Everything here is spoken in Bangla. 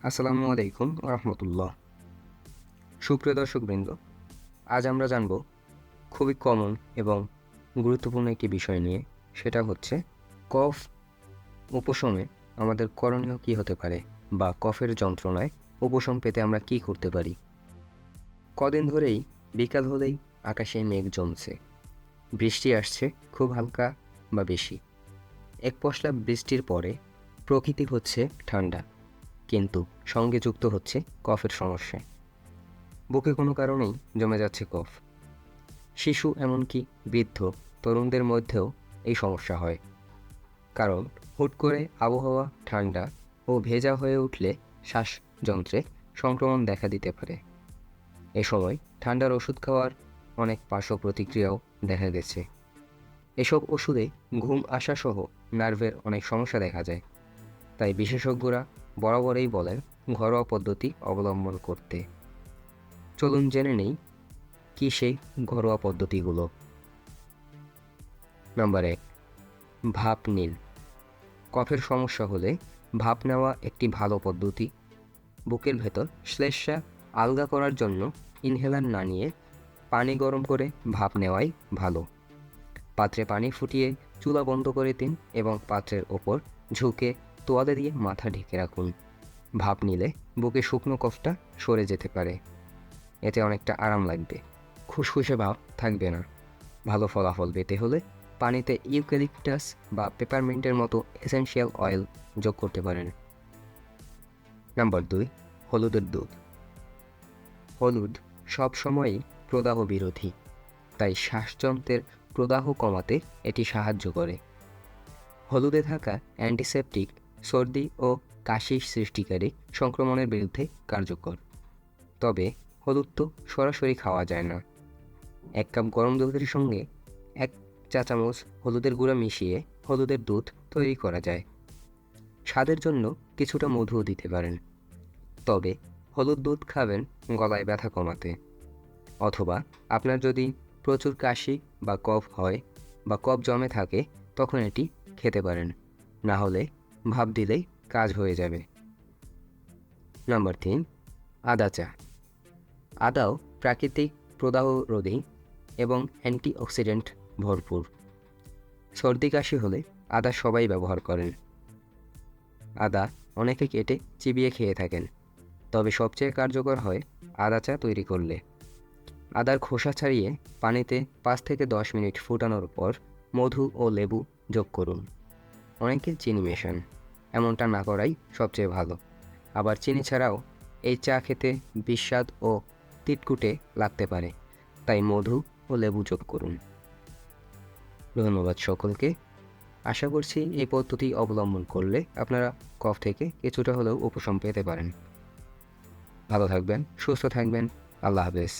আসসালামু আলাইকুম রহমতুল্লাহ। সুপ্রিয় দর্শকবৃন্দ, আজ আমরা জানব খুবই কমন এবং গুরুত্বপূর্ণ একটি বিষয় নিয়ে। সেটা হচ্ছে কফ উপশমে আমাদের করণীয় কী হতে পারে, বা কফের যন্ত্রণায় উপশম পেতে আমরা কি করতে পারি। কদিন ধরেই বিকাল হলেই আকাশে মেঘ জমছে, বৃষ্টি আসছে খুব হালকা বা বেশি। এক পশলা বৃষ্টির পরে প্রকৃতি হচ্ছে ঠান্ডা, কিন্তু সঙ্গে যুক্ত হচ্ছে কফের সমস্যা। বুকে কোনো কারণেই জমে যাচ্ছে কফ। শিশু এমনকি বৃদ্ধ তরুণদের মধ্যেও এই সমস্যা হয়, কারণ হুট করে আবহাওয়া ঠান্ডা ও ভেজা হয়ে উঠলে শ্বাসযন্ত্রে সংক্রমণ দেখা দিতে পারে। এ সময় ঠান্ডার ওষুধ খাওয়ার অনেক পার্শ্ব প্রতিক্রিয়াও দেখা গেছে। এসব ওষুধে ঘুম আসাসহ নার্ভের অনেক সমস্যা দেখা যায়। তাই বিশেষজ্ঞরা বরাবরই বলেন ঘরোয়া পদ্ধতি অবলম্বন করতে। চলুন জেনে নেই কী সেই ঘরোয়া পদ্ধতিগুলো। নাম্বার 1, ভাপ নিন। কফের সমস্যা হলে ভাপ নেওয়া একটি ভালো পদ্ধতি। বুকের ভেতর শ্লেষ্মা আলগা করার জন্য ইনহেলার না নিয়ে পানি গরম করে ভাপ নেওয়াই ভালো। পাত্রে পানি ফুটিয়ে চুলা বন্ধ করে দিন এবং পাত্রের ওপর ঝুঁকে তোয়ালে দিয়ে মাথা ঢেকে রাখুন। ভাপ নিলে বুকে শুকনো কফটা সরে যেতে পারে। এতে অনেকটা আরাম লাগবে, খুসখুসে ভাব থাকবে না। ভালো ফলাফল পেতে হলে পানিতে ইউক্যালিপটাস বা পেপারমিন্টের মতো এসেনশিয়াল অয়েল যোগ করতে পারেন। নাম্বার 2, হলুদের দুধ। হলুদ সবসময়ই প্রদাহ বিরোধী, তাই শ্বাসযন্ত্রের প্রদাহ কমাতে এটি সাহায্য করে। হলুদে থাকা অ্যান্টিসেপটিক সর্দি ও কাশি সৃষ্টিকারী সংক্রমণের বিরুদ্ধে কার্যকর। তবে হলুদ তো সরাসরি খাওয়া যায় না। 1 কাপ গরম দুধের সঙ্গে 1 চা চামচ হলুদের গুঁড়া মিশিয়ে হলুদের দুধ তৈরি করা যায়। স্বাদের জন্য কিছুটা মধুও দিতে পারেন। তবে হলুদ দুধ খাবেন গলায় ব্যথা কমাতে, অথবা আপনার যদি প্রচুর কাশি বা কফ হয় বা কফ জমে থাকে তখন এটি খেতে পারেন, না হলে ভাপ দিলেই কাজ হয়ে যাবে। নাম্বার 3, আদা চা। আদাও প্রাকৃতিক প্রদাহ রোধী এবং অ্যান্টিঅক্সিডেন্ট ভরপুর। সর্দি কাশি হলে আদা সবাই ব্যবহার করেন। আদা অনেকে কেটে চিবিয়ে খেয়ে থাকেন, তবে সবচেয়ে কার্যকর হয় আদা চা তৈরি করলে। আদার খোসা ছাড়িয়ে পানিতে 5 থেকে 10 মিনিট ফুটানোর পর মধু ও লেবু যোগ করুন। অনেকে চিনি মেশান, এমনটা না করাই সবচেয়ে ভালো। আবার চিনি ছাড়াও এই চা খেতে বিস্বাদ ও তিতকুটে লাগতে পারে, তাই মধু ও লেবু যোগ করুন। ধন্যবাদ সকলকে। আশা করছি এই পদ্ধতি অবলম্বন করলে আপনারা কফ থেকে কিছুটা হলেও উপশম পেতে পারেন। ভালো থাকবেন, সুস্থ থাকবেন। আল্লাহ হাফেজ।